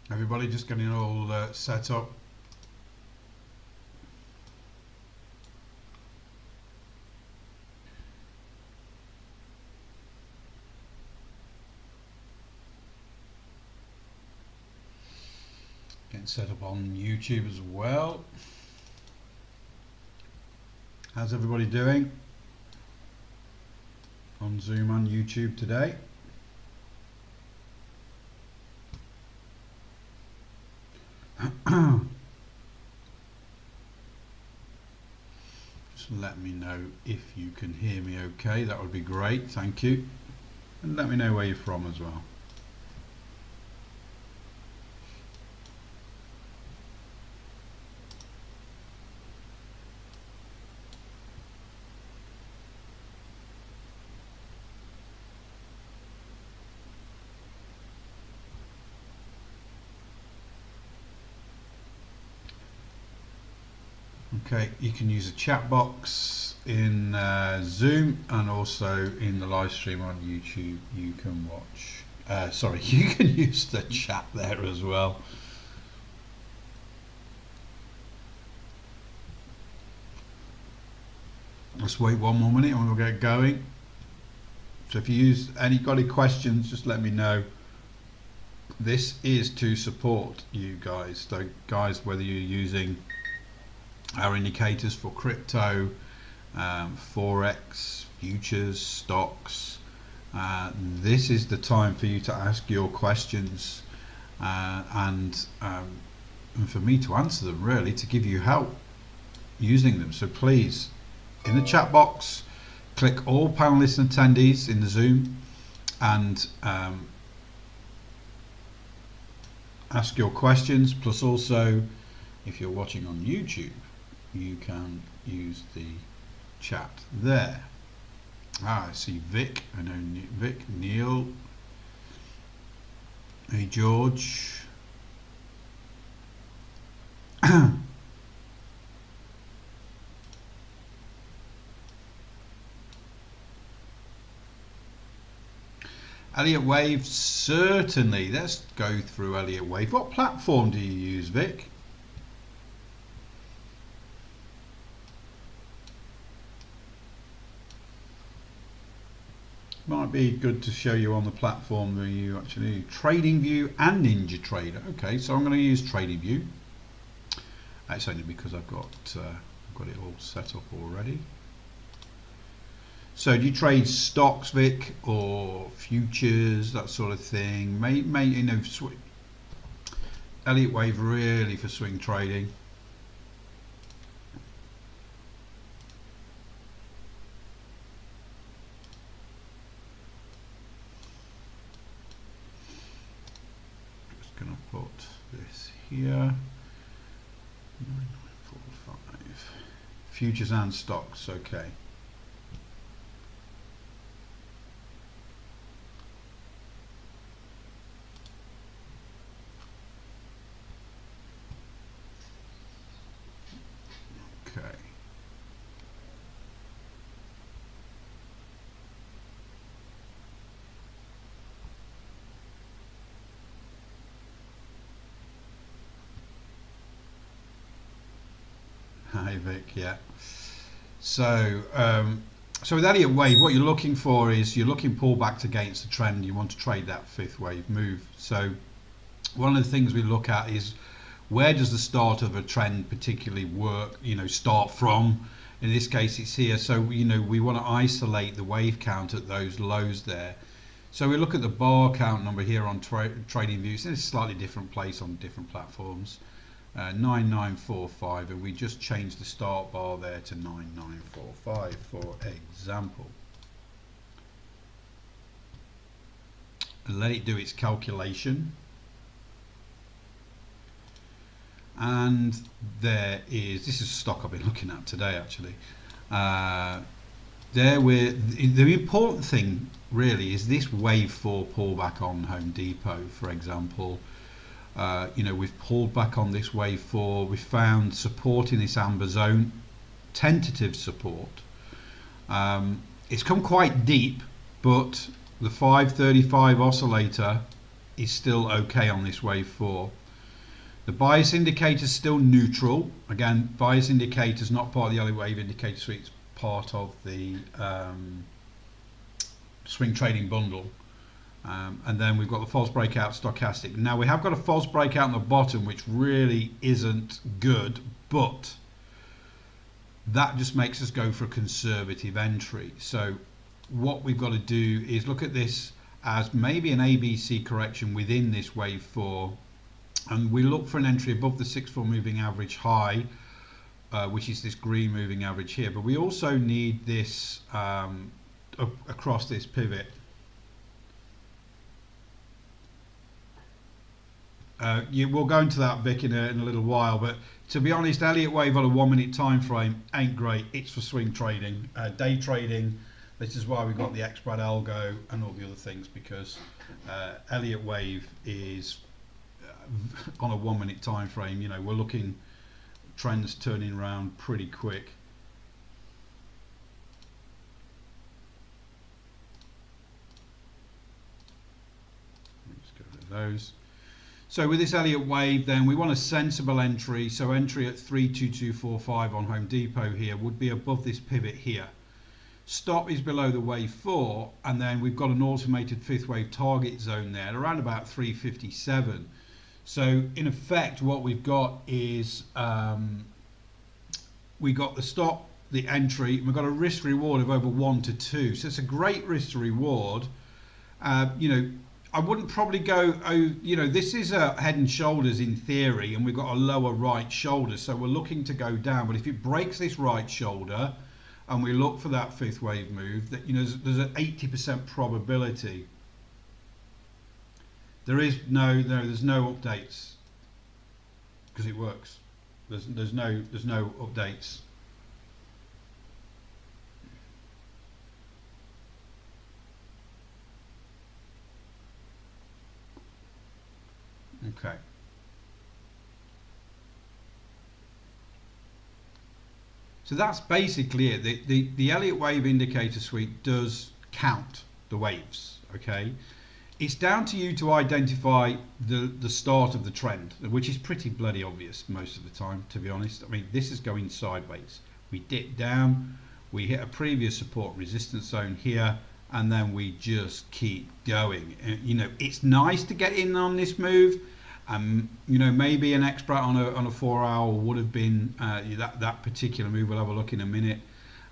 Everybody just getting all set up. Getting set up on YouTube as well. How's everybody doing on Zoom and YouTube today? Just let me know if you can hear me okay, that would be great, thank you. And let me know where you're from as well. Okay, you can use a chat box in Zoom and also in the live stream on YouTube. You can watch. Sorry, you can use the chat there as well. Let's wait one more minute and we'll get going. So if you got any questions, just let me know. This is to support you guys. So guys, whether you're using our indicators for crypto, forex, futures, stocks, this is the time for you to ask your questions and for me to answer them, really, to give you help using them. So please, in the chat box, click all panelists and attendees in the Zoom and ask your questions, plus also if you're watching on YouTube, you can use the chat there. I see Vic, I know Vic, Neil, hey George. Elliott Wave, certainly. Let's go through Elliott Wave. What platform do you use, Vic? Might be good to show you on the platform where you actually TradingView and NinjaTrader. Okay, so I'm going to use TradingView. That's only because I've got it all set up already. So do you trade stocks, Vic, or futures, that sort of thing? You know, Elliott Wave really for swing trading. Just going to put this here. 9945. Futures and stocks, okay. Hi Vic, yeah. So so with Elliott Wave, what you're looking for is you're looking pullbacks against the trend. You want to trade that fifth wave move. So one of the things we look at is where does the start of a trend particularly work, you know, start from. In this case it's here, so you know we want to isolate the wave count at those lows there. So we look at the bar count number here on TradingView. It's in a slightly different place on different platforms. 9945, and we just change the start bar there to 9945 for example. And let it do its calculation. And this is a stock I've been looking at today actually. The important thing really is this wave 4 pullback on Home Depot, for example. You know, we've pulled back on this wave 4. We found support in this amber zone, tentative support. It's come quite deep, but the 535 oscillator is still okay on this wave 4. The bias indicator is still neutral. Again, bias indicator is not part of the Elliott Wave indicator suite, it's part of the swing trading bundle. And then we've got the false breakout stochastic. Now we have got a false breakout on the bottom, which really isn't good, but that just makes us go for a conservative entry. So what we've got to do is look at this as maybe an ABC correction within this wave 4, and we look for an entry above the 6-4 moving average high, which is this green moving average here. But we also need this across this pivot. We'll go into that, Vic, in a little while, but to be honest, Elliott Wave on a 1 minute time frame ain't great. It's for swing trading, day trading. This is why we've got the expert algo and all the other things, because Elliott Wave is on a 1 minute time frame. You know, we're looking trends turning around pretty quick. Let's go to those. So with this Elliott Wave, then we want a sensible entry. So entry at 32245 on Home Depot here would be above this pivot here. Stop is below the wave 4, and then we've got an automated 5th wave target zone there around about 357. So in effect, what we've got is we got the stop, the entry, and we've got a risk reward of over 1 to 2. So it's a great risk to reward. You know, I wouldn't probably go, you know, this is a head and shoulders in theory, and we've got a lower right shoulder, so we're looking to go down. But if it breaks this right shoulder and we look for that 5th wave move, that, you know, there's an 80% probability. There's no updates because it works. There's no updates. Okay. So that's basically it. The Elliott Wave indicator suite does count the waves. Okay. It's down to you to identify the start of the trend, which is pretty bloody obvious most of the time, to be honest. I mean, this is going sideways. We dip down, we hit a previous support resistance zone here, and then we just keep going. You know, it's nice to get in on this move. You know, maybe an expert on a 4 hour would have been that particular move. We'll have a look in a minute.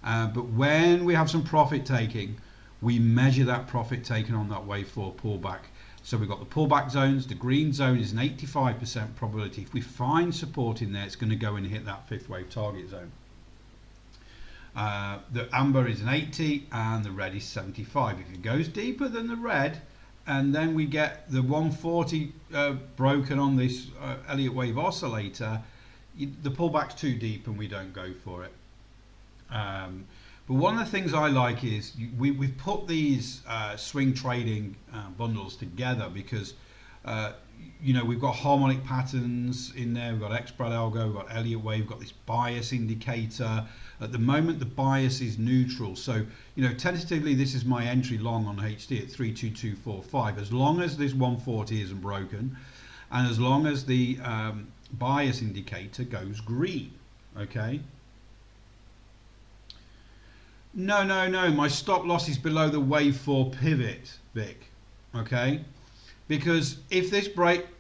But when we have some profit taking, we measure that profit taken on that wave 4 pullback. So we've got the pullback zones. The green zone is an 85% probability. If we find support in there, it's going to go and hit that 5th wave target zone. The amber is an 80 and the red is 75. If it goes deeper than the red, and then we get the 140 broken on this Elliott Wave oscillator, the pullback's too deep and we don't go for it. But one of the things I like is we've put these swing trading bundles together because you know, we've got harmonic patterns in there, we've got expert algo, we've got Elliott Wave, we've got this bias indicator. At the moment the bias is neutral, so you know, tentatively this is my entry long on HT at 32245, as long as this 140 isn't broken and as long as the bias indicator goes green. Okay, no, my stop loss is below the wave 4 pivot, Vic. Okay, because if this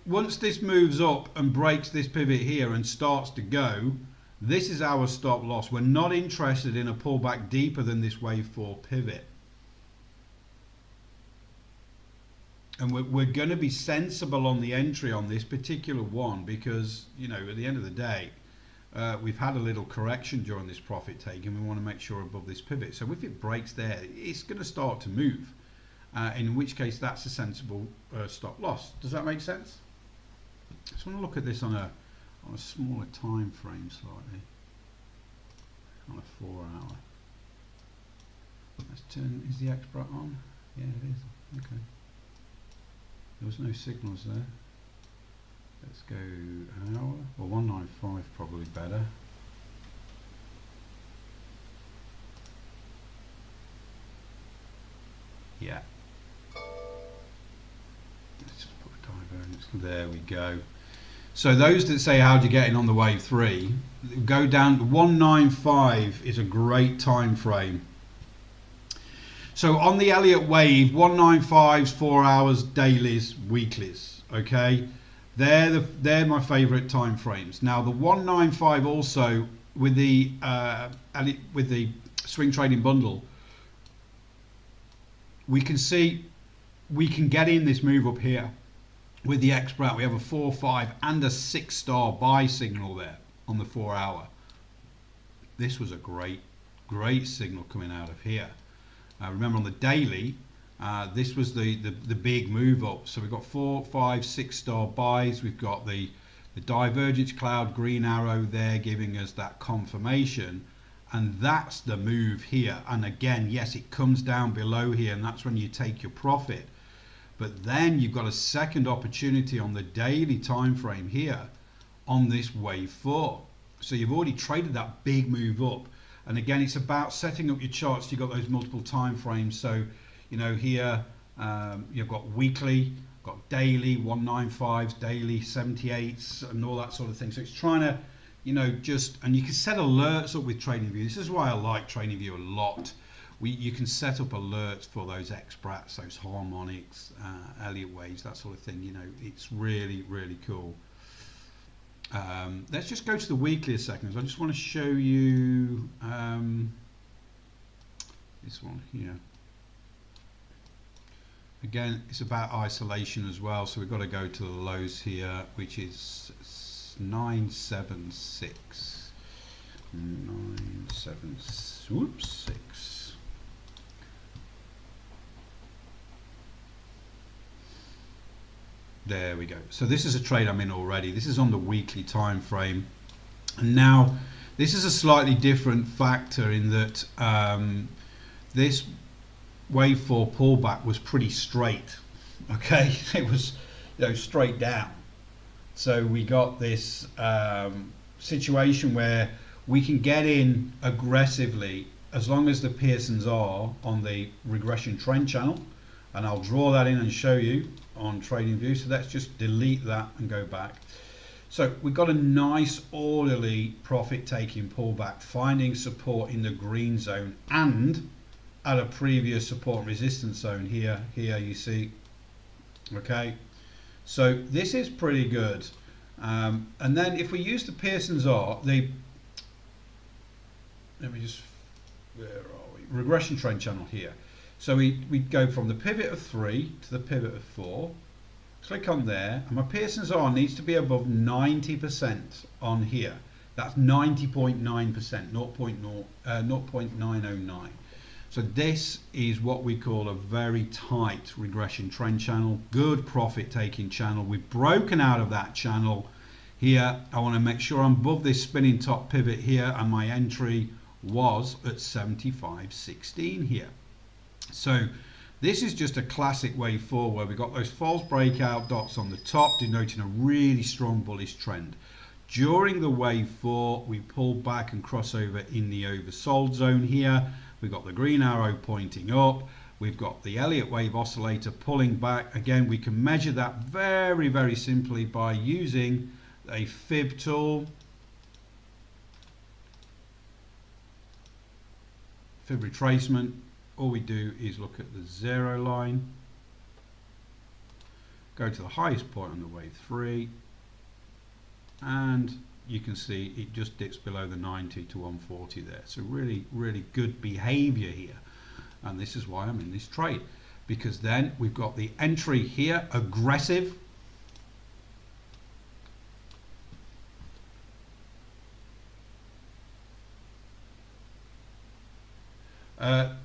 once this moves up and breaks this pivot here and starts to go, this is our stop loss. We're not interested in a pullback deeper than this wave 4 pivot. And we're going to be sensible on the entry on this particular one because, you know, at the end of the day, we've had a little correction during this profit take and we want to make sure above this pivot. So if it breaks there, it's going to start to move. In which case that's a sensible stop loss. Does that make sense? I just want to look at this on a smaller time frame slightly, on a 4 hour. Let's turn, is the expert on? Yeah, it is. Okay. There was no signals there. Let's go an hour, or 195 probably better. Yeah. Let's just put a There we go. So those that say how do you get in on the wave 3, go down to 195 is a great time frame. So on the Elliott Wave, 195s, 4 hours, dailies, weeklies. Okay, they're my favourite time frames. Now the 195 also with the swing trading bundle, we can see we can get in this move up here with the expert. We have a 4, 5 and a 6-star buy signal there on the 4 hour. This was a great signal coming out of here. Remember on the daily, this was the big move up. So we've got 4, 5, 6-star buys. We've got the divergence cloud green arrow there giving us that confirmation, and that's the move here. And again, yes, it comes down below here, and that's when you take your profit. But then you've got a second opportunity on the daily time frame here on this wave 4. So you've already traded that big move up. And again, it's about setting up your charts. You've got those multiple time frames. So, you know, here you've got weekly, got daily, 195s, daily, 78s, and all that sort of thing. So it's trying to, you know, and you can set alerts up with TradingView. This is why I like TradingView a lot. You can set up alerts for those extracts, those harmonics, Elliott waves, that sort of thing. You know, it's really, really cool. Let's just go to the weekly a second. I just want to show you this one here. Again, it's about isolation as well, so we've got to go to the lows here, which is 976. 6. There we go. So this is a trade I'm in already. This is on the weekly time frame. And now this is a slightly different factor in that this wave 4 pullback was pretty straight. Okay, it was, you know, straight down. So we got this situation where we can get in aggressively as long as the Pearsons are on the regression trend channel, and I'll draw that in and show you on TradingView. So let's just delete that and go back. So we've got a nice orderly profit taking pullback, finding support in the green zone and at a previous support and resistance zone here you see. Okay, so this is pretty good. And then if we use the Pearsons R, let me just, where are we? Regression trend channel here. So we go from the pivot of 3 to the pivot of 4. Click on there, and my Pearsons R needs to be above 90% on here. That's 90.9%, 0.909. So this is what we call a very tight regression trend channel, good profit taking channel. We've broken out of that channel here. I want to make sure I'm above this spinning top pivot here, and my entry was at 75.16 here. So this is just a classic wave 4 where we got those false breakout dots on the top denoting a really strong bullish trend. During the wave 4 we pulled back and cross over in the oversold zone here. We've got the green arrow pointing up. We've got the Elliott Wave oscillator pulling back. Again, we can measure that very, very simply by using a fib tool. Fib retracement. All we do is look at the 0 line, go to the highest point on the wave 3, and you can see it just dips below the 90 to 140 there. So really, really good behavior here. And this is why I'm in this trade, because then we've got the entry here, aggressive.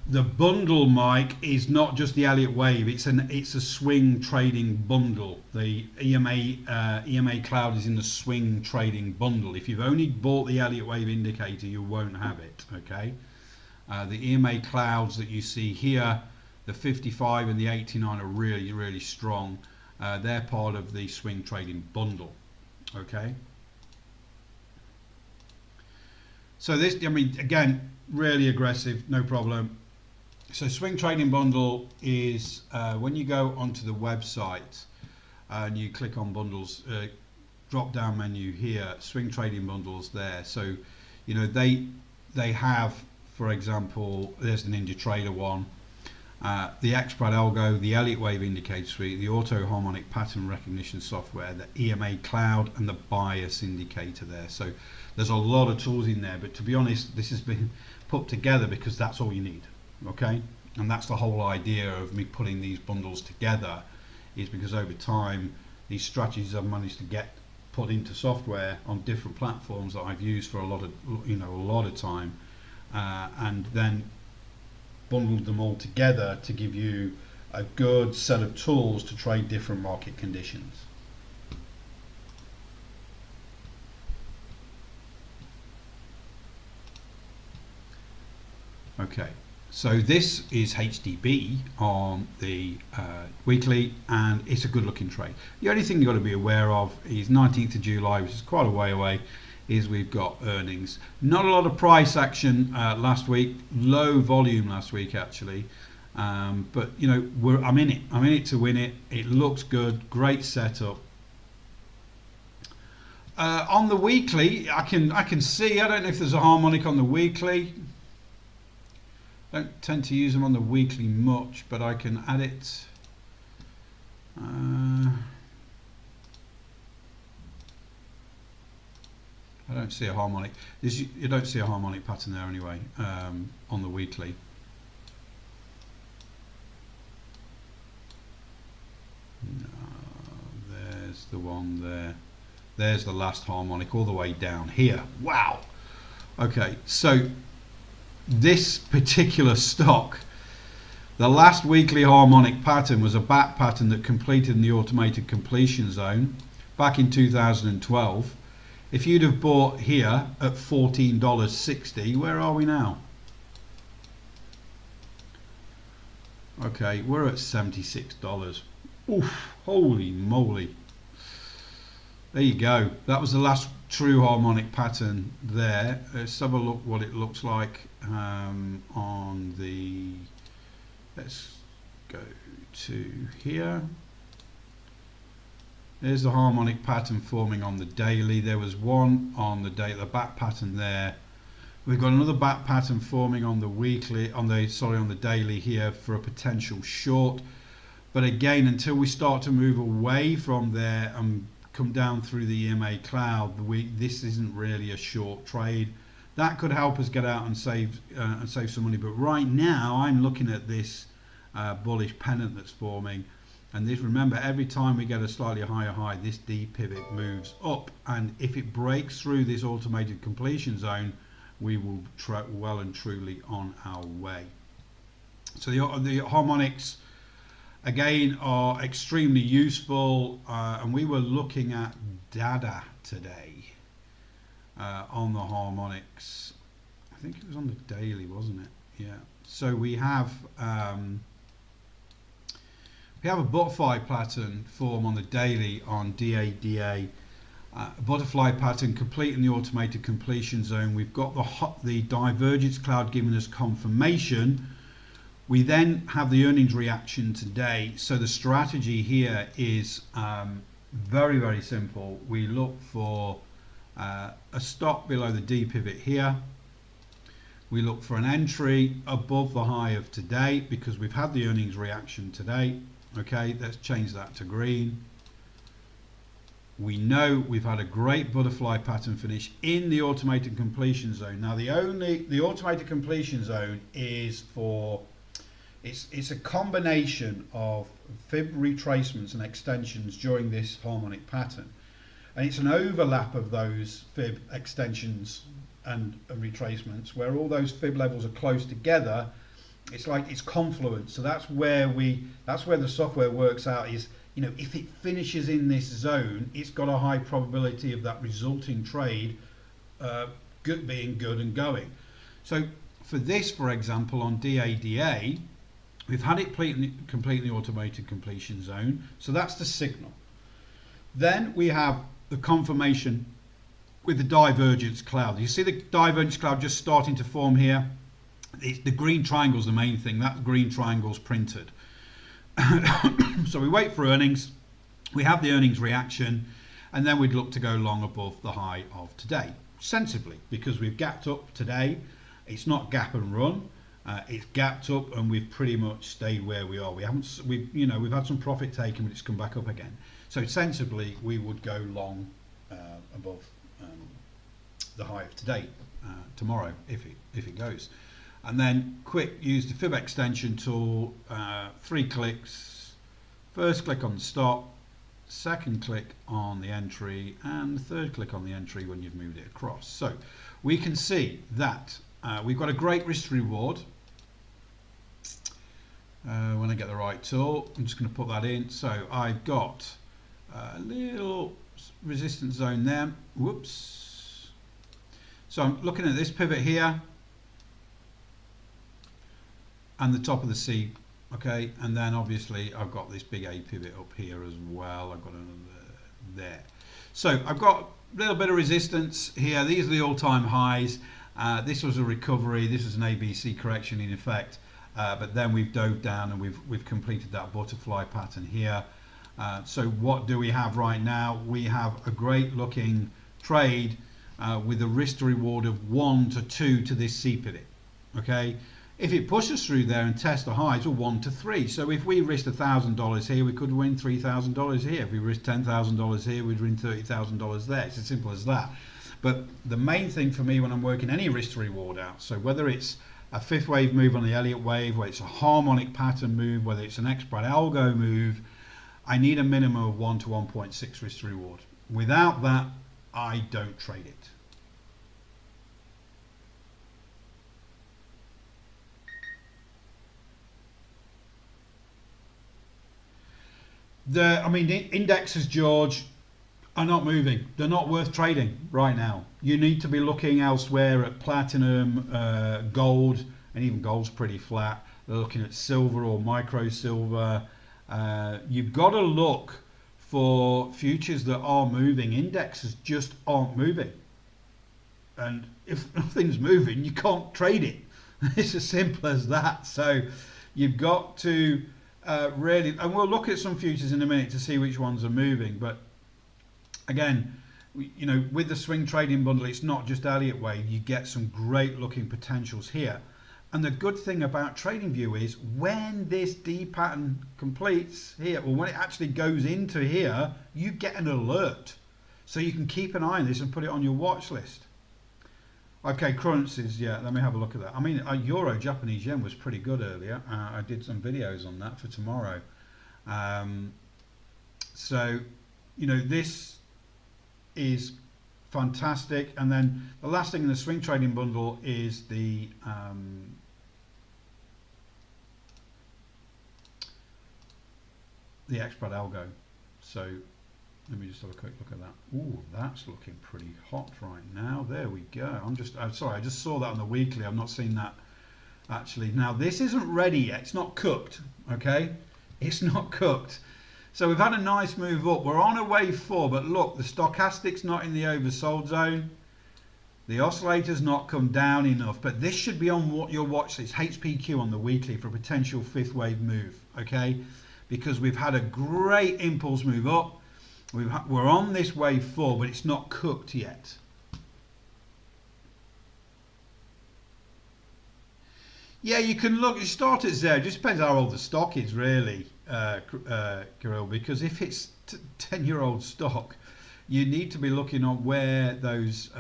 The bundle, Mike, is not just the Elliott Wave. It's a swing trading bundle. The EMA cloud is in the swing trading bundle. If you've only bought the Elliott Wave indicator, you won't have it. Okay. The EMA clouds that you see here, the 55 and the 89 are really, really strong. They're part of the swing trading bundle. Okay. So this, I mean, again, really aggressive, no problem. So swing trading bundle is when you go onto the website, and you click on bundles, drop down menu here, swing trading bundles there. So you know they have, for example, there's the Ninja Trader one, the Expert Algo, the Elliott Wave indicator suite, the auto harmonic pattern recognition software, the EMA cloud, and the bias indicator there. So there's a lot of tools in there, but to be honest, this has been put together because that's all you need. Okay, and that's the whole idea of me putting these bundles together, is because over time these strategies I've managed to get put into software on different platforms that I've used for a lot of time, and then bundled them all together to give you a good set of tools to trade different market conditions. Okay, so this is HDB on the weekly, and it's a good looking trade. The only thing you've got to be aware of is 19th of July, which is quite a way away, is we've got earnings. Not a lot of price action last week, low volume last week actually, but you know, I'm in it to win it. It looks good, great setup. On the weekly, I can see, I don't know if there's a harmonic on the weekly. Don't tend to use them on the weekly much, but I can add it. I don't see a harmonic. You don't see a harmonic pattern there anyway on the weekly. No, there's the one there. There's the last harmonic all the way down here. Wow. Okay, so this particular stock, the last weekly harmonic pattern was a bat pattern that completed in the automated completion zone back in 2012. If you'd have bought here at $14.60, where are we now? Okay, we're at $76. Oof, holy moly. There you go. That was the last true harmonic pattern there. Let's have a look what it looks like on the, let's go to here. There's the harmonic pattern forming on the daily. There was one on the day, the back pattern there. We've got another back pattern forming on the weekly, on the daily here for a potential short. But again, until we start to move away from there and come down through the EMA cloud, this isn't really a short trade. That could help us get out and save some money. But right now, I'm looking at this bullish pennant that's forming. And this, remember, every time we get a slightly higher high, this D pivot moves up. And if it breaks through this automated completion zone, we will well and truly on our way. So the harmonics, again, are extremely useful. And we were looking at data today on the harmonics. I think it was on the daily, wasn't it? Yeah. So we have a butterfly pattern form on the daily on DADA, butterfly pattern complete in the automated completion zone. We've got the divergence cloud giving us confirmation. We then have the earnings reaction today. So the strategy here is very, very simple. We look for a stop below the D pivot here. We look for an entry above the high of today because we've had the earnings reaction today. Okay, let's change that to green. We know we've had a great butterfly pattern finish in the automated completion zone. Now the automated completion zone is for, it's a combination of fib retracements and extensions during this harmonic pattern. And it's an overlap of those fib extensions and retracements where all those fib levels are close together. It's like it's confluence. So that's where the software works out is, you know, if it finishes in this zone, it's got a high probability of that resulting trade being good and going. So for this, for example, on DADA, we've had it complete the automated completion zone. So that's the signal. Then we have the confirmation with the divergence cloud. You see the divergence cloud just starting to form here. The green triangle is the main thing. That green triangle's printed. So we wait for earnings. We have the earnings reaction, and then we'd look to go long above the high of today, sensibly, because we've gapped up today. It's not gap and run. It's gapped up, and we've pretty much stayed where we are. We've had some profit taken, but it's come back up again. So sensibly, we would go long above the high of today, tomorrow, if it goes. And then quick, use the fib extension tool. 3 clicks. First click on the stop, second click on the entry, and third click on the entry when you've moved it across. So we can see that we've got a great risk to reward. When I get the right tool, I'm just going to put that in. So I've got a little resistance zone there. Whoops. So I'm looking at this pivot here and the top of the C. Okay, and then obviously I've got this big A pivot up here as well. I've got another there. So I've got a little bit of resistance here. These are the all-time highs. This was a recovery. This is an ABC correction in effect. But then we've dove down and we've completed that butterfly pattern here. So what do we have right now? We have a great looking trade with a risk to reward of 1 to 2 to this C pivot. Okay. If it pushes through there and tests the highs, we're 1 to 3. So if we risked $1,000 here, we could win $3,000 here. If we risked $10,000 here, we'd win $30,000 there. It's as simple as that. But the main thing for me when I'm working any risk to reward out, so whether it's a fifth wave move on the Elliott Wave, whether it's a harmonic pattern move, whether it's an expert algo move, I need a minimum of 1 to 1.6 risk to reward. Without that, I don't trade it. The indexes, George, are not moving. They're not worth trading right now. You need to be looking elsewhere at platinum, gold, and even gold's pretty flat. They're looking at silver or micro silver. You've got to look for futures that are moving. Indexes just aren't moving. And if nothing's moving, you can't trade it. It's as simple as that. So you've got to really, and we'll look at some futures in a minute to see which ones are moving. But again, with the swing trading bundle, it's not just Elliott Wave. You get some great looking potentials here. And the good thing about TradingView is when this D pattern completes here, or when it actually goes into here, you get an alert. So you can keep an eye on this and put it on your watch list. Okay, currencies, yeah, let me have a look at that. Euro, Japanese yen was pretty good earlier. I did some videos on that for tomorrow. So, this is fantastic. And then the last thing in the swing trading bundle is the expert algo. So let me just have a quick look at that. Ooh, that's looking pretty hot right now. There we go. I'm sorry, I just saw that on the weekly. I've not seen that actually. Now this isn't ready yet. It's not cooked. Okay, it's not cooked. So we've had a nice move up. We're on a wave 4, but look, the stochastic's not in the oversold zone. The oscillator's not come down enough, but this should be on your watch list, HPQ on the weekly, for a potential fifth wave move, okay? Because we've had a great impulse move up. We're on this wave 4, but it's not cooked yet. Yeah, you can look, you start at 0. It just depends how old the stock is, really, Kirill, because if it's 10-year-old stock, you need to be looking on where those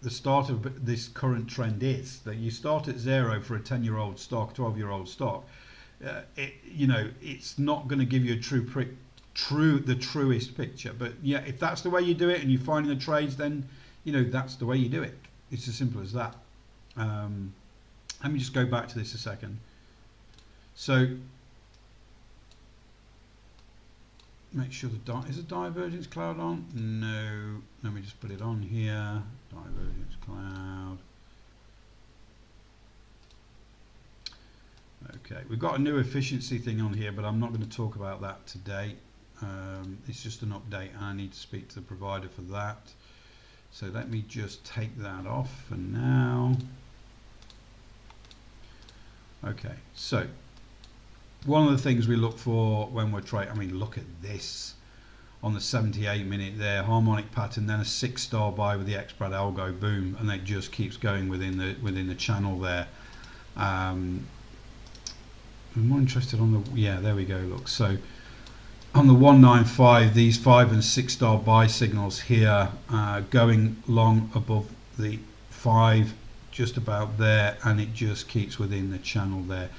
the start of this current trend is. That you start at 0 for a 10-year-old stock, 12-year-old stock. It's not going to give you the truest picture. But yeah, if that's the way you do it and you're finding the trades, then that's the way you do it. It's as simple as that. Let me just go back to this a second. So make sure is the divergence cloud on? No. Let me just put it on here. Divergence cloud. Okay, we've got a new efficiency thing on here, but I'm not going to talk about that today. It's just an update and I need to speak to the provider for that. So let me just take that off for now. Okay, so one of the things we look for when we're trading, I mean, look at this on the 78-minute there, harmonic pattern, then a 6-star buy with the X-Brad algo, boom, and it just keeps going within the channel there. I'm more interested on the, yeah, there we go, look, so on the 195, these 5 and 6-star buy signals here, going long above the 5, just about there, and it just keeps within the channel there.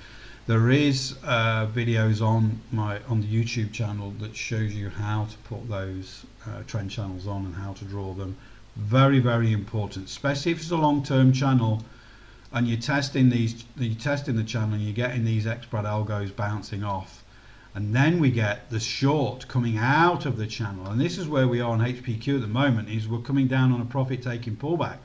There is videos on the YouTube channel that shows you how to put those trend channels on and how to draw them. Very, very important, especially if it's a long-term channel and you're testing the channel and you're getting these X-Brad algos bouncing off, and then we get the short coming out of the channel, and this is where we are on HPQ at the moment, is we're coming down on a profit-taking pullback.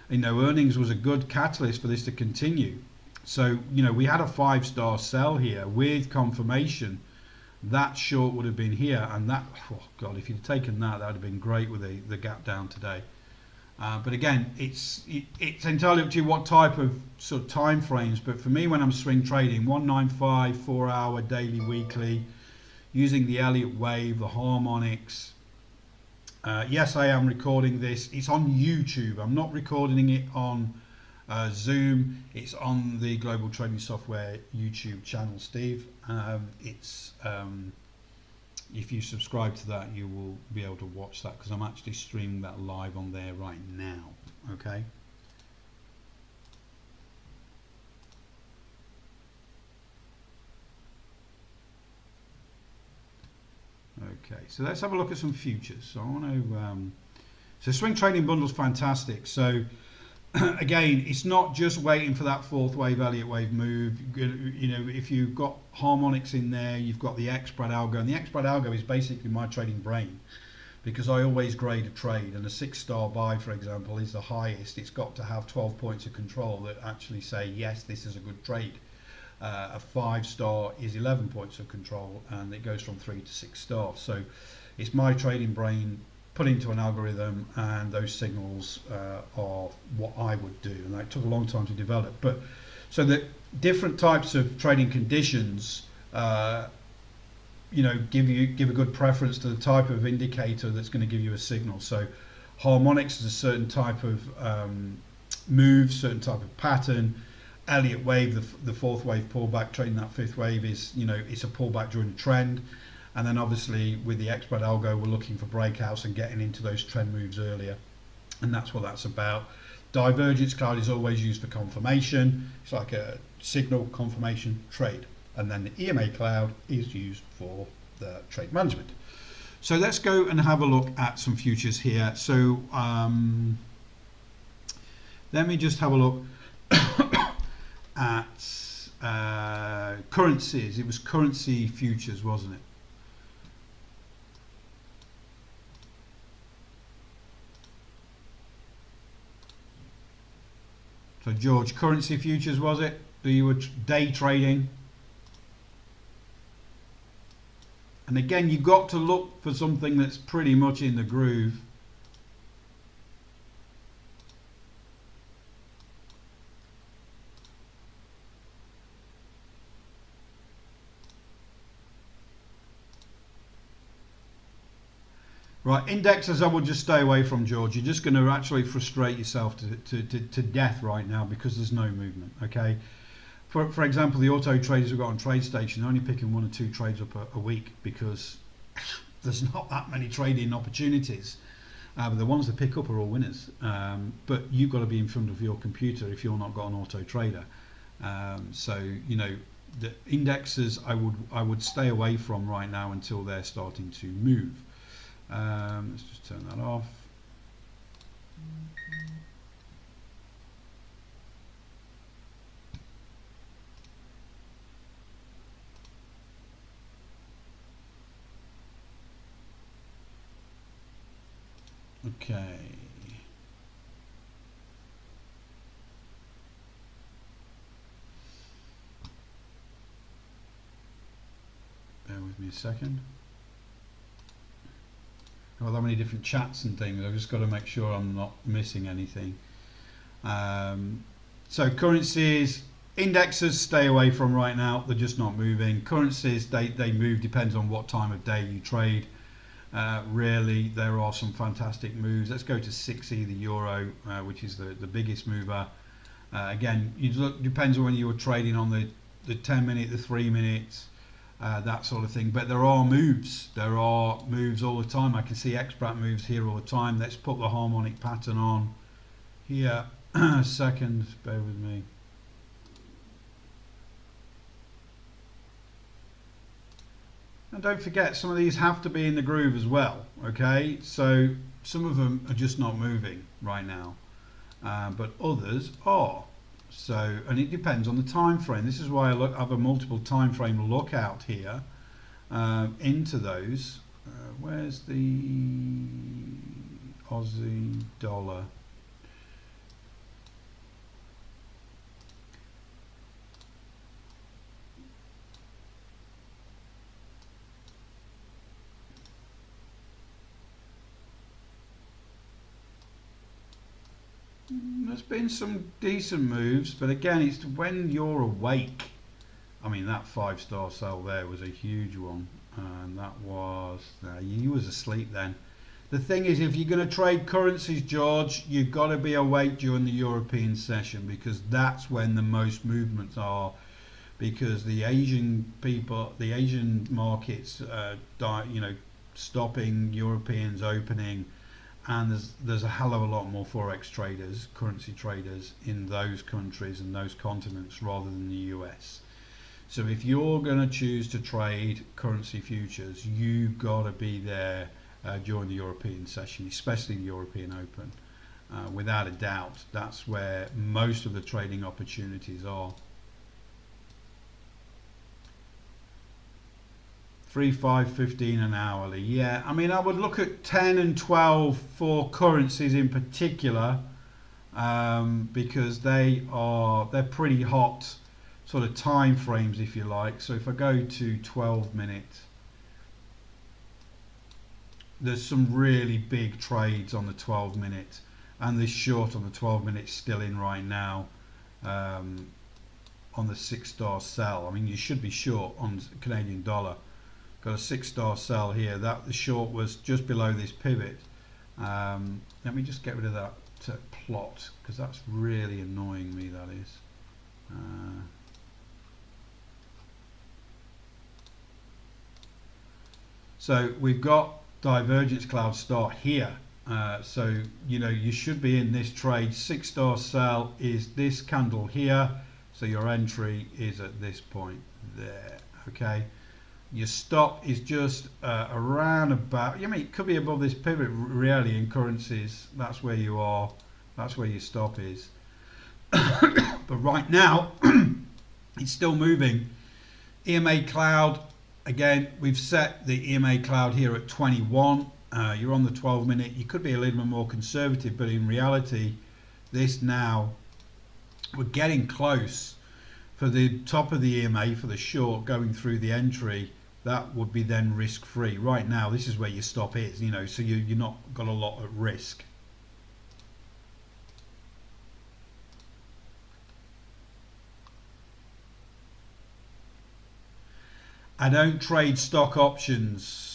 You know, earnings was a good catalyst for this to continue. So, you know, we had a 5-star sell here with confirmation. That short would have been here, and that, oh God, if you'd taken that, that would have been great with the gap down today. But again, it's entirely up to you what type of sort of time frames. But for me, when I'm swing trading, 195, 4-hour, daily, weekly, using the Elliott Wave, the Harmonics. Yes, I am recording this. It's on YouTube. I'm not recording it on Zoom. It's on the Global Trading Software YouTube channel, Steve. If you subscribe to that, you will be able to watch that, because I'm actually streaming that live on there right now. Okay. Okay, so let's have a look at some futures. So I want to. So swing trading bundle's fantastic. So again, it's not just waiting for that 4th wave, Elliott Wave move. You know, if you've got harmonics in there, you've got the X-Brad algo, and the X-Brad algo is basically my trading brain, because I always grade a trade, and a 6-star buy, for example, is the highest. It's got to have 12 points of control that actually say, yes, this is a good trade. A 5-star is 11 points of control, and it goes from 3 to 6 stars. So it's my trading brain put into an algorithm, and those signals are what I would do, and that took a long time to develop. But so the different types of trading conditions, you know, give a good preference to the type of indicator that's going to give you a signal. So harmonics is a certain type of move, certain type of pattern. Elliott Wave, the 4th wave pullback, trading that 5th wave is, you know, it's a pullback during a trend. And then obviously with the X-Brad algo, we're looking for breakouts and getting into those trend moves earlier. And that's what that's about. Divergence cloud is always used for confirmation. It's like a signal confirmation trade. And then the EMA cloud is used for the trade management. So let's go and have a look at some futures here. So let me just have a look at currencies. It was currency futures, wasn't it? So George, currency futures, was it? You were day trading. And again, you've got to look for something that's pretty much in the groove. Right, indexes I would just stay away from, George. You're just going to actually frustrate yourself to death right now, because there's no movement, okay? For example, the auto traders we've got on TradeStation are only picking 1 or 2 trades up a week, because there's not that many trading opportunities. But the ones that pick up are all winners. But you've got to be in front of your computer if you're not got an auto trader. So, you know, the indexes I would stay away from right now until they're starting to move. Let's just turn that off. Okay. Bear with me a second. I've got that many different chats and things. I've just got to make sure I'm not missing anything. So currencies, Indexes stay away from right now, they're just not moving. Currencies, they move, depends on what time of day you trade. Really, there are some fantastic moves. Let's go to 6E, the euro, which is the biggest mover. Again, you look, depends on when you were trading on the 10 minute, the 3 minutes, that sort of thing. But there are moves. There are moves all the time. I can see expat moves here all the time. Let's put the harmonic pattern on here. Second, bear with me. And don't forget, some of these have to be in the groove as well, okay? So some of them are just not moving right now, but others are. So, and it depends on the time frame. This is why I have a multiple time frame lookout here into those. Where's the Aussie dollar? There's been some decent moves, but again, it's when you're awake. I mean, that 5-star sell there was a huge one, and that was you was asleep then. The thing is, if you're going to trade currencies, George, you've got to be awake during the European session, because that's when the most movements are. Because the Asian people, the Asian markets, stopping, Europeans opening. And there's a hell of a lot more forex traders, currency traders in those countries and those continents rather than the US. So if you're going to choose to trade currency futures, you've got to be there during the European session, especially the European Open. Without a doubt, that's where most of the trading opportunities are. 3, 5, 15 and hourly. Yeah, I mean, I would look at 10 and 12 for currencies in particular, because they're pretty hot sort of time frames, if you like. So if I go to 12 minutes, there's some really big trades on the 12 minute, and this short on the 12 minute still in right now on the 6-star sell. I mean, you should be short on Canadian dollar. Got a 6-star sell here. That the short was just below this pivot. Let me just get rid of that plot, because that's really annoying me, that is. So we've got divergence cloud start here. So you should be in this trade. 6-star sell is this candle here. So your entry is at this point there. Okay. Your stop is just around about, I mean, it could be above this pivot really in currencies. That's where you are. That's where your stop is. But right now, it's still moving. EMA cloud, again, we've set the EMA cloud here at 21. You're on the 12 minute. You could be a little bit more conservative, but in reality, this now, we're getting close. For the top of the EMA, for the short going through the entry, that would be then risk free. Right now, this is where your stop is, so you're not got a lot at risk. I don't trade stock options.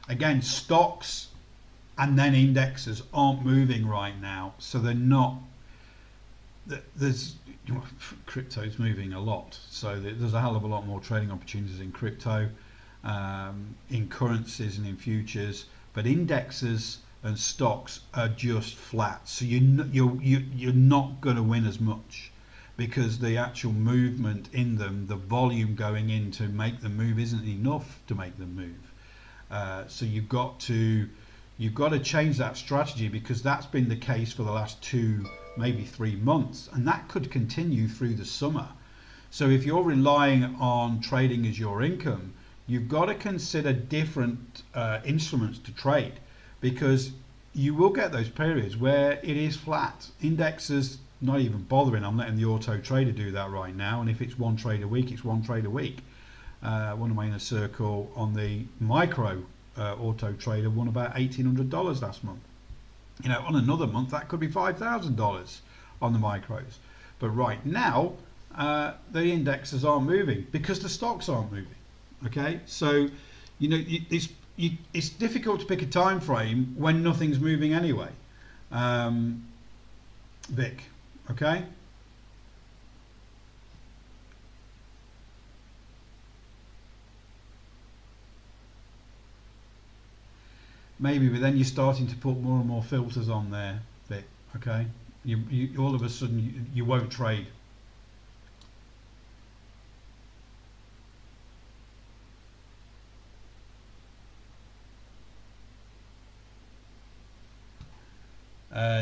Again, stocks and then indexes aren't moving right now, so they're not. There's crypto's moving a lot, so there's a hell of a lot more trading opportunities in crypto, in currencies and in futures. But indexes and stocks are just flat, so you're not going to win as much, because the actual movement in them, the volume going in to make them move, isn't enough to make them move. So you've got to change that strategy, because that's been the case for the last 2, maybe 3 months, and that could continue through the summer. So if you're relying on trading as your income, you've got to consider different instruments to trade, because you will get those periods where it is flat. Indexes not even bothering. I'm letting the auto trader do that right now, and if it's one trade a week, it's one trade a week. One of my inner circle on the micro auto trader won about $1,800 last month. You know, on another month that could be $5,000 on the micros. But right now the indexes aren't moving because the stocks aren't moving. Okay, so you know it's difficult to pick a time frame when nothing's moving anyway. Vic, okay. Maybe, but then you're starting to put more and more filters on there, Vic. Okay, you all of a sudden you won't trade.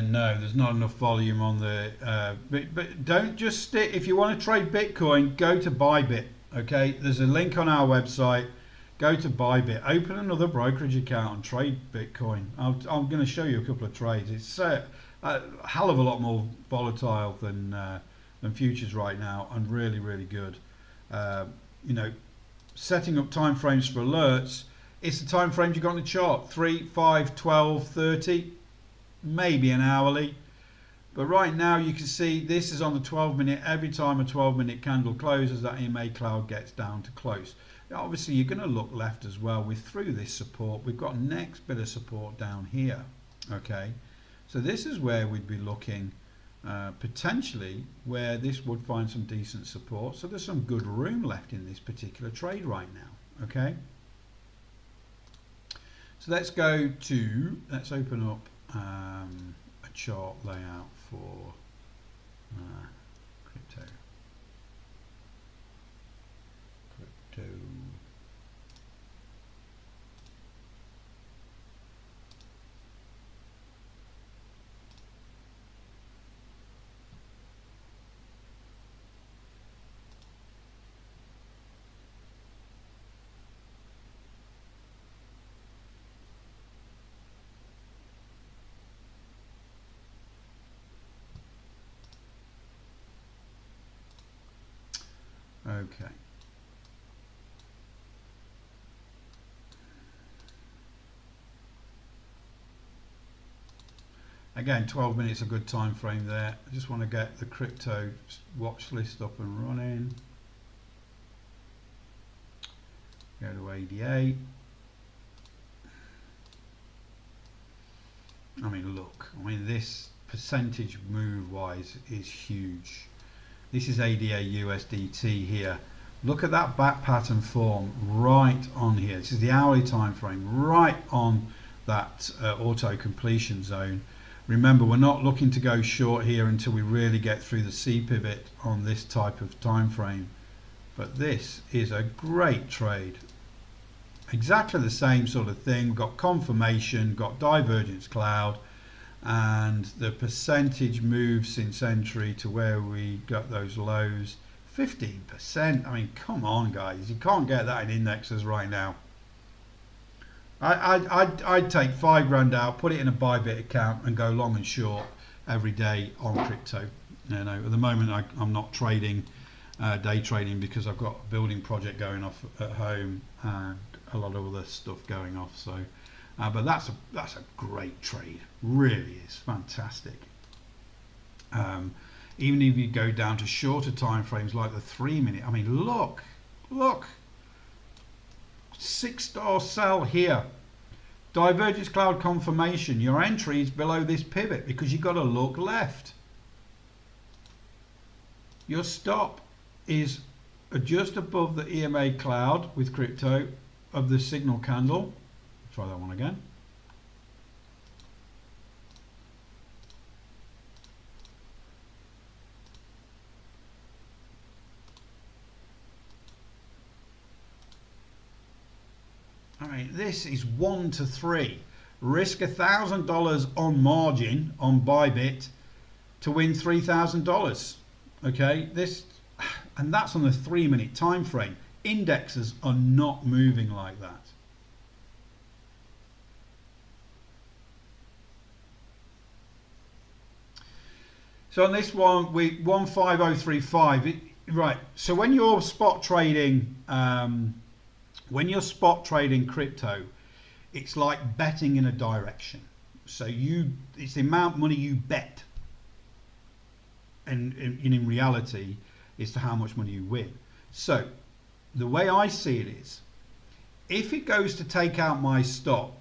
No, there's not enough volume on the. But don't just stick. If you want to trade Bitcoin, go to Bybit. Okay, there's a link on our website. Go to Bybit. Open another brokerage account and trade Bitcoin. I'm going to show you a couple of trades. It's a hell of a lot more volatile than futures right now, and really, really good. You know, setting up time frames for alerts. It's the time frames you got on the chart: 3, 5, 12, 30. Maybe an hourly, but right now you can see this is on the 12-minute. Every time a 12-minute candle closes, that EMA cloud gets down to close. Now, obviously you're going to look left as well. We're through this support. We've got next bit of support down here. Okay, so this is where we'd be looking potentially where this would find some decent support. So there's some good room left in this particular trade right now. Okay, so let's open up a chart layout for crypto. Okay. Again, 12 minutes a good time frame there. I just want to get the crypto watch list up and running. Go to ADA. I mean, look, this percentage move wise is huge. This is ADA USDT here. Look at that back pattern form right on here. This is the hourly time frame, right on that auto completion zone. Remember, we're not looking to go short here until we really get through the C pivot on this type of time frame. But this is a great trade. Exactly the same sort of thing. We've got confirmation, got divergence cloud, and the percentage move since entry to where we got those lows, 15%. I mean, come on, guys, you can't get that in indexes right now. I'd take $5 out, put it in a Bybit account, and go long and short every day on crypto. You know, at the moment I'm not trading, day trading, because I've got a building project going off at home and a lot of other stuff going off. So. But that's a great trade, really is fantastic. Even if you go down to shorter time frames like the 3 minute, I mean, look, 6-star sell here, divergence cloud confirmation. Your entry is below this pivot because you've got to look left. Your stop is just above the EMA cloud with crypto of the signal candle. Try that one again. All right, this is 1 to 3. Risk $1,000 on margin on Bybit to win $3,000. Okay, and that's on the 3 minute time frame. Indexes are not moving like that. So on this one, 15035. Right. So when you're spot trading, crypto, it's like betting in a direction. So it's the amount of money you bet, and in reality, is to how much money you win. So the way I see it is, if it goes to take out my stop,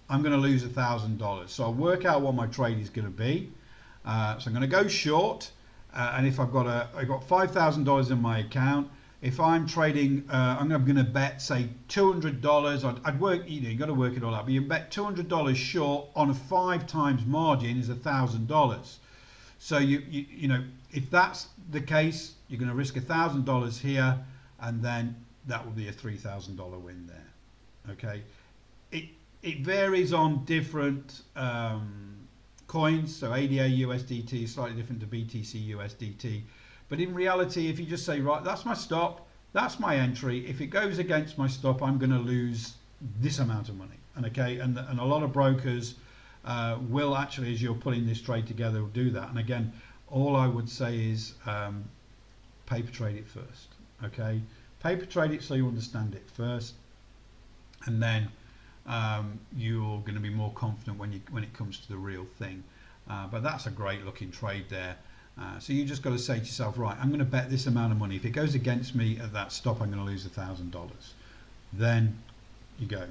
I'm going to lose $1,000. So I'll work out what my trade is going to be. So I'm going to go short, and if I've got $5,000 in my account, if I'm trading, I'm going to bet say $200. I'd work, you got to work it all out, but you bet $200 short on a 5 times margin is $1,000. So you know, if that's the case, you're going to risk $1,000 here, and then that will be a $3,000 win there. Okay, it varies on different coins. So ADA USDT is slightly different to BTC USDT, but in reality, if you just say, right, that's my stop, that's my entry, if it goes against my stop, I'm going to lose this amount of money. And okay, and a lot of brokers will actually, as you're putting this trade together, will do that. And again, all I would say is paper trade it first. Okay, paper trade it so you understand it first, and then you're going to be more confident when it comes to the real thing. But that's a great looking trade there. So you just got to say to yourself, right, I'm going to bet this amount of money. If it goes against me at that stop, I'm going to lose $1,000. Then you go.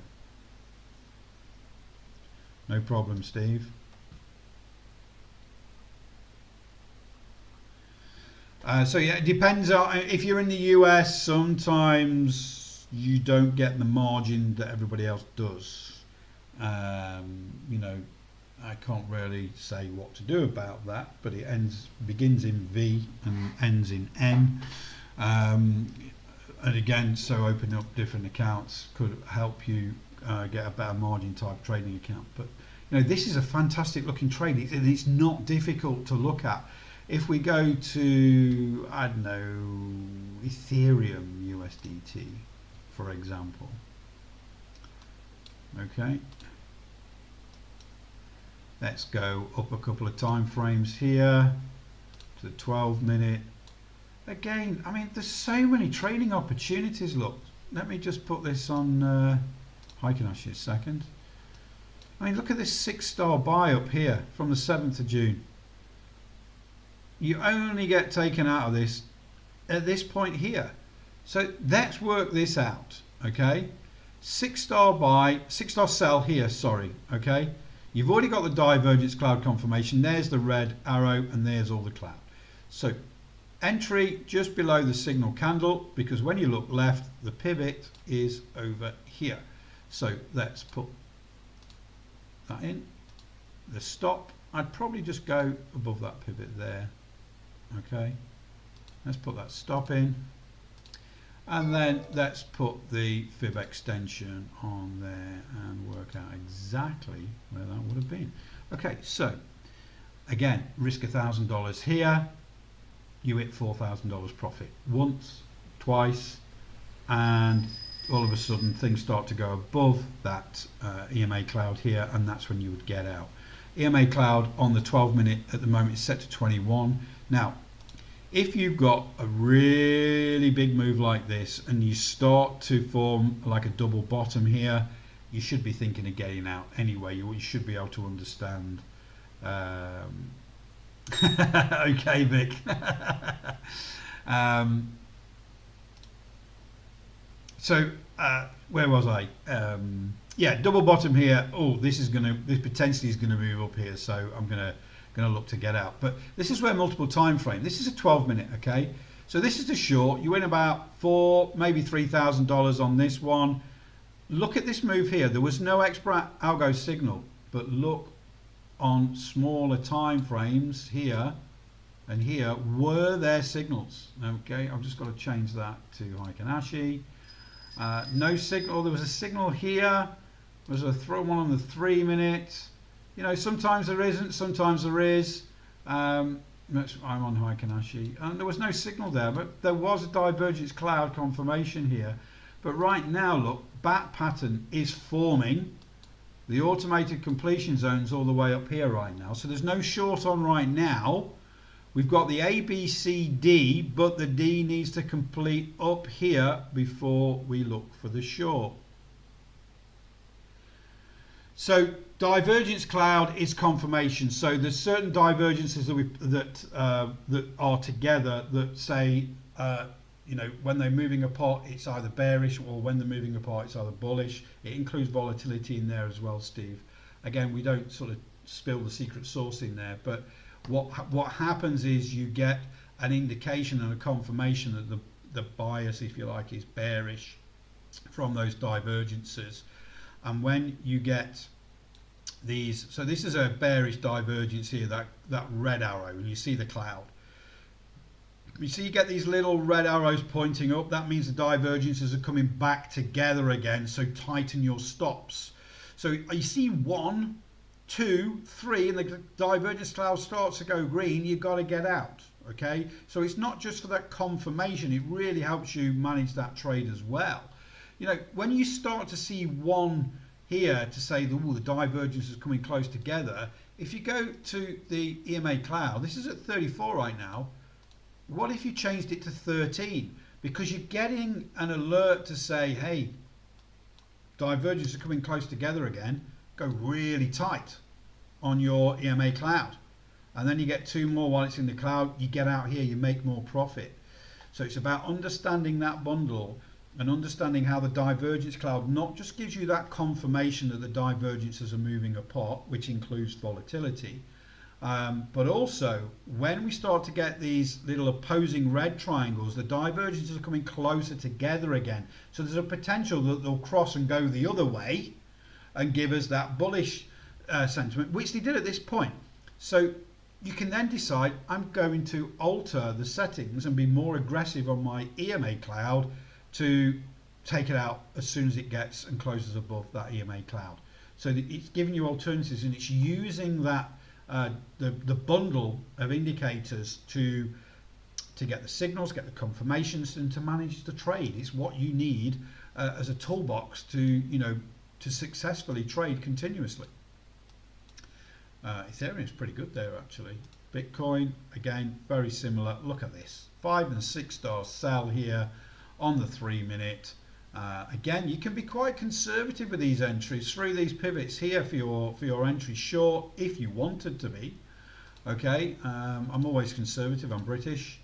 No problem, Steve. So yeah, it depends on, if you're in the US, sometimes you don't get the margin that everybody else does. You know, I can't really say what to do about that, but it begins in V and ends in N. And again, so opening up different accounts could help you get a better margin type trading account. But you know, this is a fantastic looking trade. It's not difficult to look at. If we go to, I don't know, Ethereum USDT, for example. Okay. Let's go up a couple of time frames here to the 12-minute. Again, I mean, there's so many trading opportunities. Look, let me just put this on Heikenhashi a second. I mean, look at this 6-star buy up here from the 7th of June. You only get taken out of this at this point here. So let's work this out, okay? 6-star buy, 6-star sell here, sorry, okay? You've already got the divergence cloud confirmation. There's the red arrow, and there's all the cloud. So entry just below the signal candle, because when you look left, the pivot is over here. So let's put that in. The stop, I'd probably just go above that pivot there. Okay, let's put that stop in, and then let's put the fib extension on there and work out exactly where that would have been. Okay, so again, risk $1,000 here, you hit $4,000 profit once, twice, and all of a sudden things start to go above that EMA cloud here, and that's when you would get out. EMA cloud on the 12-minute at the moment is set to 21. Now, if you've got a really big move like this and you start to form like a double bottom here, you should be thinking of getting out anyway. You should be able to understand. Okay, Vic. So where was I? Yeah, double bottom here. Oh, this potentially is gonna move up here, so I'm gonna look to get out. But this is where multiple time frame. This is a 12-minute, okay? So this is the short. You win about $4,000, maybe $3,000 on this one. Look at this move here. There was no extra algo signal, but look on smaller time frames here and here were there signals. Okay, I've just got to change that to Heikenhashi. No signal. There was a signal here. There was a one on the 3-minute. You know, sometimes there isn't, sometimes there is. I'm on Heikenhashi, and there was no signal there, but there was a divergence cloud confirmation here. But right now, look, bat pattern is forming. The automated completion zone's all the way up here right now, so there's no short on right now, we've got the A, B, C, D, but the D needs to complete up here before we look for the short. So divergence cloud is confirmation. So there's certain divergences that are together that say, you know, when they're moving apart, it's either bearish, or when they're moving apart, it's either bullish. It includes volatility in there as well, Steve. Again, we don't sort of spill the secret sauce in there, but what happens is you get an indication and a confirmation that the bias, if you like, is bearish from those divergences. And when you get these, so this is a bearish divergence here, that red arrow, and you see the cloud. You see you get these little red arrows pointing up. That means the divergences are coming back together again, so tighten your stops. So you see 1, 2, 3, and the divergence cloud starts to go green, you've got to get out. Okay, so it's not just for that confirmation, it really helps you manage that trade as well. You know, when you start to see 1 here to say the divergence is coming close together, if you go to the EMA cloud, this is at 34 right now. What if you changed it to 13? Because you're getting an alert to say, hey, divergences are coming close together again. Go really tight on your EMA cloud. And then you get 2 more while it's in the cloud. You get out here, you make more profit. So it's about understanding that bundle and understanding how the divergence cloud not just gives you that confirmation that the divergences are moving apart, which includes volatility, but also when we start to get these little opposing red triangles, the divergences are coming closer together again. So there's a potential that they'll cross and go the other way and give us that bullish sentiment, which they did at this point. So you can then decide, I'm going to alter the settings and be more aggressive on my EMA cloud to take it out as soon as it gets and closes above that EMA cloud. So it's giving you alternatives, and it's using that the bundle of indicators to get the signals, get the confirmations, and to manage the trade. It's what you need as a toolbox to, you know, to successfully trade continuously. Ethereum is pretty good there actually. Bitcoin, again, very similar. Look at this, 5 and 6 star sell here on the 3 minute. Again, you can be quite conservative with these entries through these pivots here for your entry short if you wanted to be. Okay, I'm always conservative, I'm British.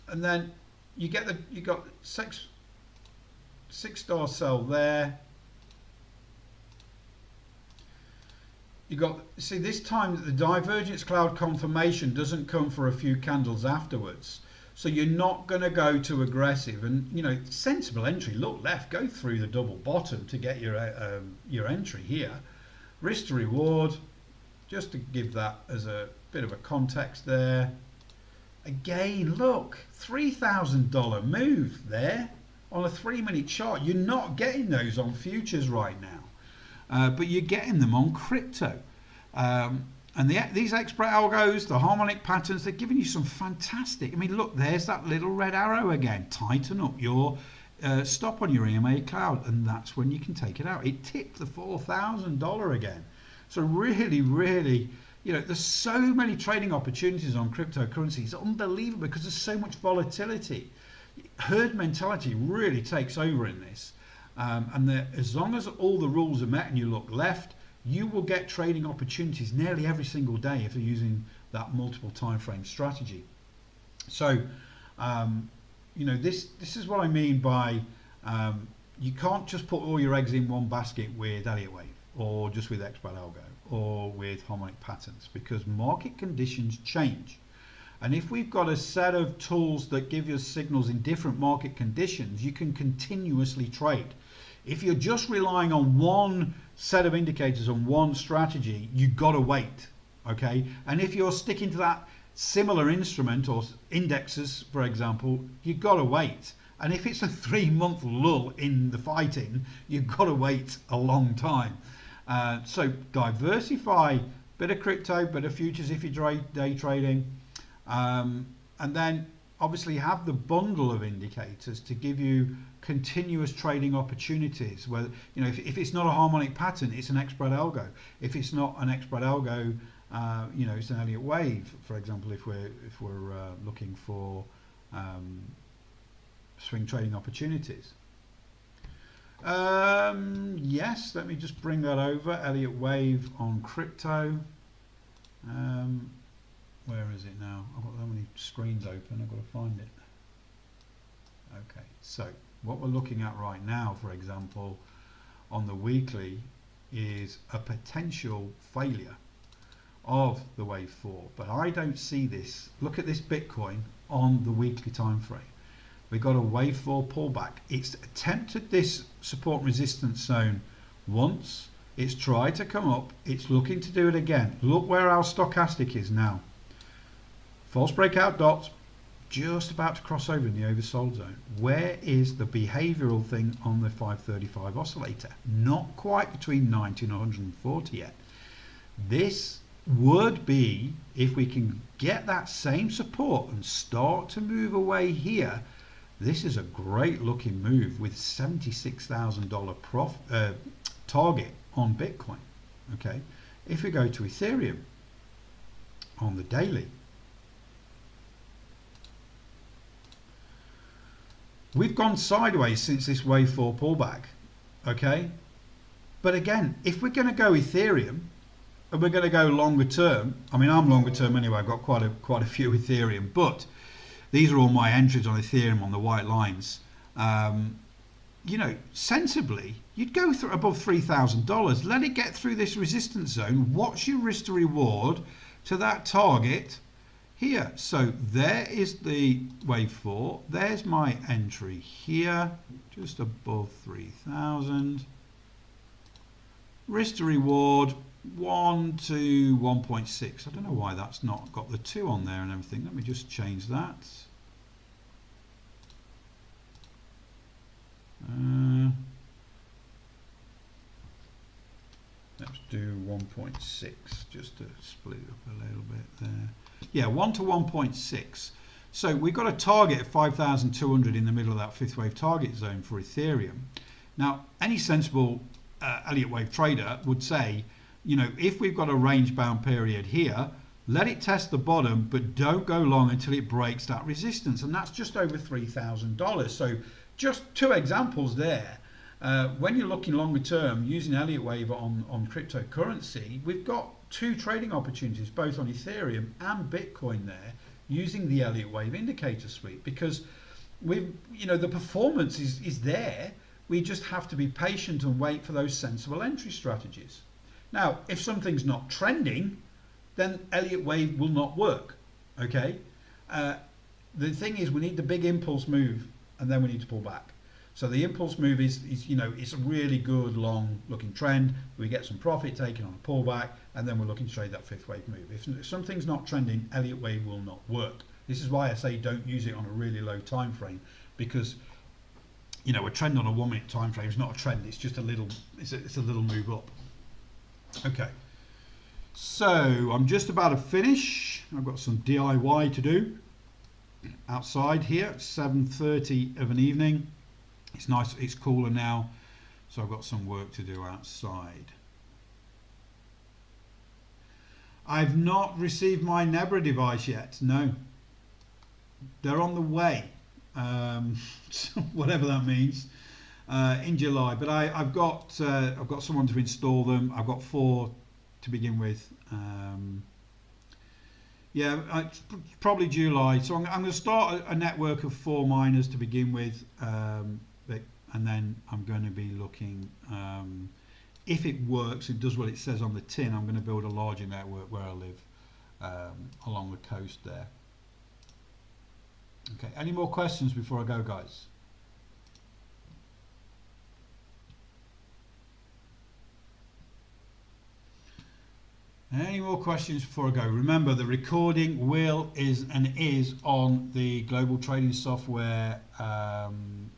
And then you got 6 star sell there. You got, see, this time the divergence cloud confirmation doesn't come for a few candles afterwards. So you're not going to go too aggressive, and you know, sensible entry. Look left, go through the double bottom to get your entry here. Risk to reward, just to give that as a bit of a context there. Again, look, $3,000 move there on a 3 minute chart. You're not getting those on futures right now, but you're getting them on crypto. And these expert algos, the harmonic patterns, they're giving you some fantastic. I mean, look, there's that little red arrow again. Tighten up your stop on your EMA cloud, and that's when you can take it out. It tipped the $4,000 again. So really, really, you know, there's so many trading opportunities on cryptocurrency. It's unbelievable because there's so much volatility. Herd mentality really takes over in this. And as long as all the rules are met and you look left, you will get trading opportunities nearly every single day if you're using that multiple time frame strategy. So, you know, this is what I mean by you can't just put all your eggs in one basket with Elliott Wave or just with expert algo or with harmonic patterns, because market conditions change. And if we've got a set of tools that give you signals in different market conditions, you can continuously trade. If you're just relying on one set of indicators and one strategy, you've got to wait, okay? And if you're sticking to that similar instrument or indexes, for example, you've got to wait. And if it's a 3 month lull in the fighting, you've got to wait a long time. So diversify, bit of crypto, bit of futures if you're day trading, and then obviously have the bundle of indicators to give you continuous trading opportunities. Where, you know, if it's not a harmonic pattern, it's an expert algo. If it's not an expert algo, you know, it's an Elliott Wave, for example, if we're looking for swing trading opportunities. Yes, let me just bring that over. Elliott Wave on crypto. Where is it now? I've got so many screens open, I've got to find it. Okay, so what we're looking at right now, for example, on the weekly is a potential failure of the wave 4, but I don't see this. Look at this Bitcoin on the weekly time frame. We got a wave 4 pullback. It's attempted this support resistance zone once. It's tried to come up. It's looking to do it again. Look where our stochastic is now. False breakout dots, just about to cross over in the oversold zone. Where is the behavioral thing on the 535 oscillator? Not quite between 90 and 140 yet. This would be, if we can get that same support and start to move away here, this is a great looking move with $76,000 target on Bitcoin. Okay, if we go to Ethereum on the daily, we've gone sideways since this wave 4 pullback. Okay, but again, if we're going to go Ethereum and we're going to go longer term, I mean, I'm longer term anyway. I've got quite a few Ethereum, but these are all my entries on Ethereum on the white lines. You know, sensibly, you'd go through above $3,000. Let it get through this resistance zone. What's your risk to reward to that target here? So there is the wave 4. There's my entry here, just above 3,000. Risk to reward 1 to 1.6. I don't know why that's not got the 2 on there and everything. Let me just change that. Let's do 1.6 just to split it up a little bit there. Yeah, 1 to 1.6. So we've got a target of 5,200 in the middle of that fifth wave target zone for Ethereum. Now, any sensible Elliott Wave trader would say, you know, if we've got a range bound period here, let it test the bottom, but don't go long until it breaks that resistance. And that's just over $3,000. So just 2 examples there. When you're looking longer term using Elliott Wave on cryptocurrency, we've got 2 trading opportunities, both on Ethereum and Bitcoin there, using the Elliott Wave indicator suite, because the performance is there. We just have to be patient and wait for those sensible entry strategies. Now, if something's not trending, then Elliott Wave will not work. Okay. The thing is, we need the big impulse move, and then we need to pull back. So the impulse move is it's a really good long looking trend. We get some profit taken on a pullback, and then we're looking to trade that fifth wave move. If something's not trending, Elliott Wave will not work. This is why I say don't use it on a really low time frame, because a trend on a 1 minute time frame is not a trend. It's just a little move up. Okay. So I'm just about to finish. I've got some DIY to do outside here at 7:30 of an evening. It's nice, it's cooler now, so I've got some work to do outside. I've not received my Nebra device yet. No, they're on the way, whatever that means, in July. But I've got someone to install them. I've got 4 to begin with. Yeah, it's probably July. So I'm going to start a network of 4 miners to begin with, and then I'm going to be looking, if it works, it does what it says on the tin, I'm going to build a larger network where I live, along the coast there. Okay, any more questions before I go, guys? Any more questions before I go? Remember, the recording is on the Global Trading Software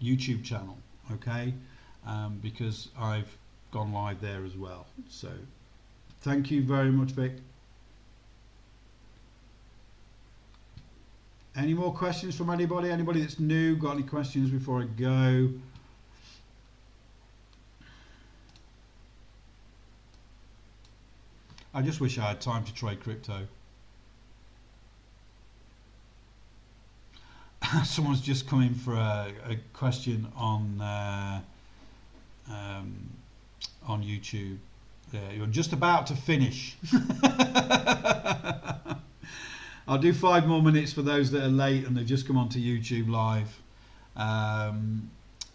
YouTube channel, okay? Because I've gone live there as well. So thank you very much, Vic. Any more questions from anybody? Anybody that's new, got any questions before I go? I just wish I had time to trade crypto. Someone's just come in for a question on YouTube. Yeah, you're just about to finish. I'll do 5 more minutes for those that are late and they've just come onto YouTube live.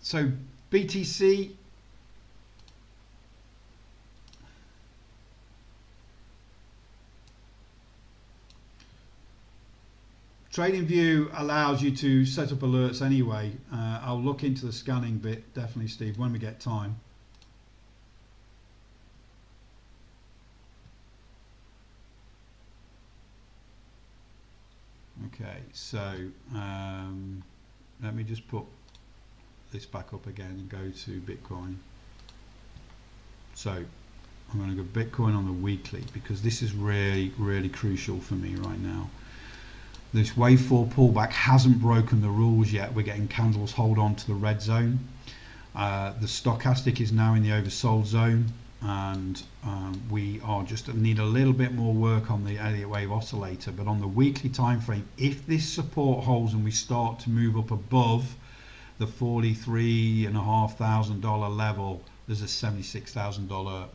So BTC. TradingView allows you to set up alerts anyway. I'll look into the scanning bit, definitely, Steve, when we get time. Okay, so let me just put this back up again and go to Bitcoin. So I'm going to go Bitcoin on the weekly because this is really crucial for me right now. This wave 4 pullback hasn't broken the rules yet. We're getting candles hold on to the red zone. The stochastic is now in the oversold zone, and we are just need a little bit more work on the Elliott Wave oscillator. But on the weekly time frame, if this support holds and we start to move up above the $43,500 level, there's a $76,000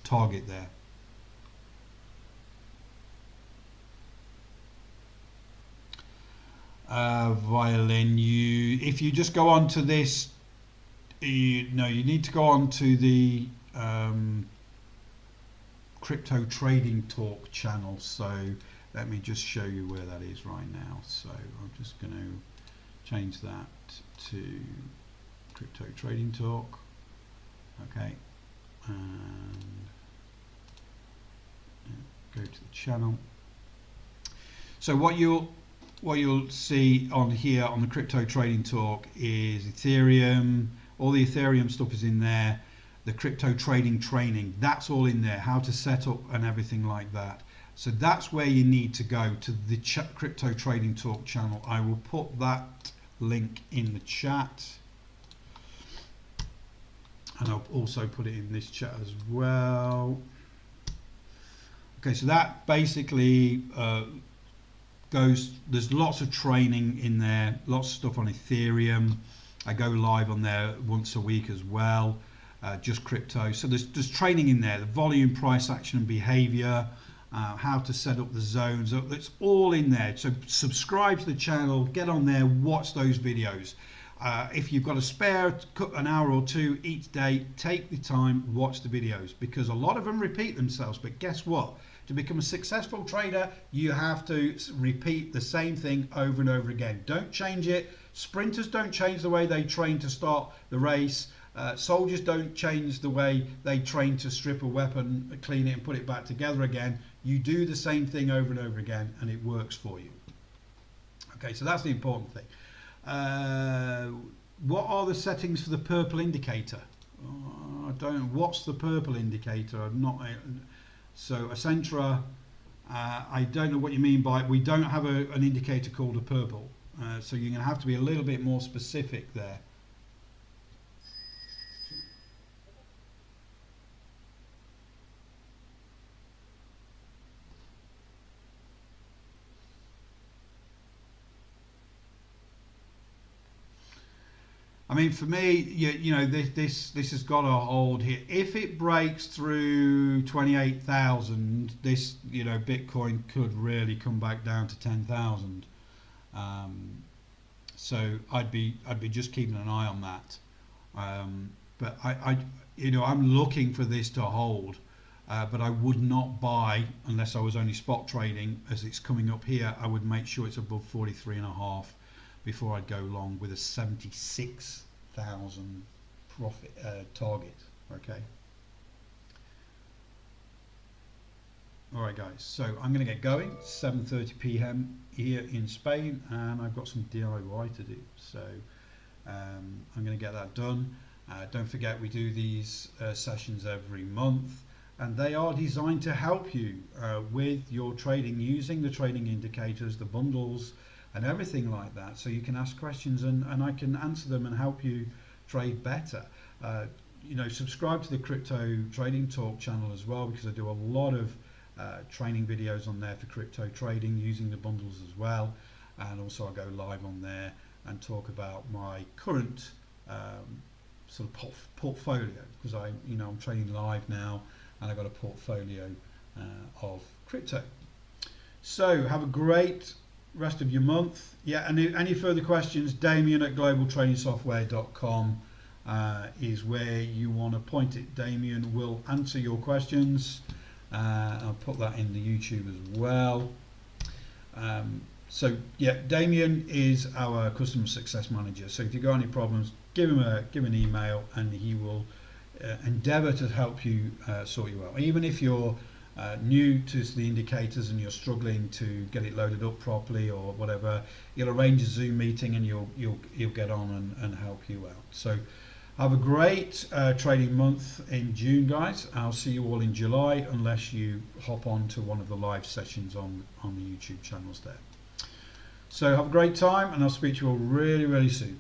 target there. Violin, if you just go on to this, you need to go on to the crypto trading talk channel. So let me just show you where that is right now. So I'm just going to change that to crypto trading talk. Okay, and go to the channel. So what you'll see on here on the crypto trading talk is Ethereum. All the Ethereum stuff is in there. The crypto trading training, that's all in there, how to set up and everything like that. So that's where you need to go, to the crypto trading talk channel. I will put that link in the chat, and I'll also put it in this chat as well. Okay, so that basically there's lots of training in there, lots of stuff on Ethereum. I go live on there once a week as well, just crypto. So there's training in there, the volume, price action and behavior, how to set up the zones. It's all in there. So subscribe to the channel, get on there, watch those videos. If you've got a spare an hour or two each day, take the time, watch the videos, because a lot of them repeat themselves. But guess what? To become a successful trader, you have to repeat the same thing over and over again. Don't change it. Sprinters don't change the way they train to start the race. Soldiers don't change the way they train to strip a weapon, clean it and put it back together again. You do the same thing over and over again and it works for you. Okay, so that's the important thing. What are the settings for the purple indicator? I don't. What's the purple indicator? I'm not. So Accentra, I don't know what you mean by it. We don't have an indicator called a purple. So you're going to have to be a little bit more specific there. I mean, for me, this has got to hold here. If it breaks through 28,000, this, Bitcoin could really come back down to 10,000. So I'd be just keeping an eye on that. But I'm looking for this to hold, but I would not buy unless I was only spot trading. As it's coming up here, I would make sure it's above 43.5 before I'd go long with a 76,000 profit target. Okay. All right, guys. So I'm going to get going. 7:30 p.m. here in Spain, and I've got some DIY to do. So I'm going to get that done. Don't forget, we do these sessions every month, and they are designed to help you with your trading, using the trading indicators, the bundles, and everything like that. So you can ask questions, and I can answer them and help you trade better. subscribe to the Crypto Trading Talk channel as well, because I do a lot of training videos on there for crypto trading using the bundles as well, and also I go live on there and talk about my current sort of portfolio, because I'm trading live now and I've got a portfolio of crypto. So have a great rest of your month. Yeah, and any further questions, Damien@globaltradingsoftware.com is where you want to point it. Damien will answer your questions. I'll put that in the YouTube as well. So yeah, Damien is our customer success manager. So if you got any problems, give him an email, and he will endeavour to help you sort you out. Even if you're new to the indicators and you're struggling to get it loaded up properly or whatever, he'll arrange a Zoom meeting and he'll get on and help you out. So have a great trading month in June, guys. I'll see you all in July, unless you hop on to one of the live sessions on the YouTube channels there. So have a great time, and I'll speak to you all really, really soon.